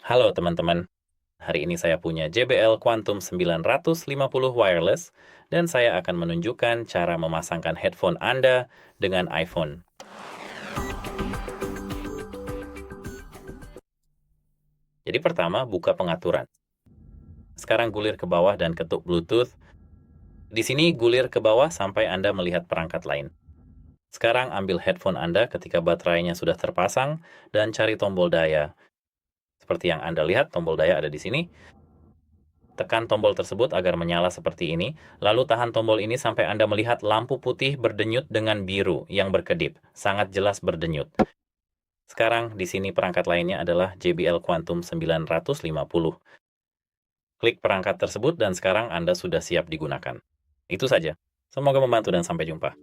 Halo teman-teman, hari ini saya punya JBL Quantum 950 wireless dan saya akan menunjukkan cara memasangkan headphone Anda dengan iPhone. Jadi pertama, buka pengaturan. Sekarang gulir ke bawah dan ketuk Bluetooth. Di sini gulir ke bawah sampai Anda melihat perangkat lain. Sekarang ambil headphone Anda ketika baterainya sudah terpasang dan cari tombol daya. Seperti yang Anda lihat, tombol daya ada di sini. Tekan tombol tersebut agar menyala seperti ini, lalu tahan tombol ini sampai Anda melihat lampu putih berdenyut dengan biru yang berkedip, sangat jelas berdenyut. Sekarang di sini perangkat lainnya adalah JBL Quantum 950. Klik perangkat tersebut dan sekarang Anda sudah siap digunakan. Itu saja. Semoga membantu dan sampai jumpa.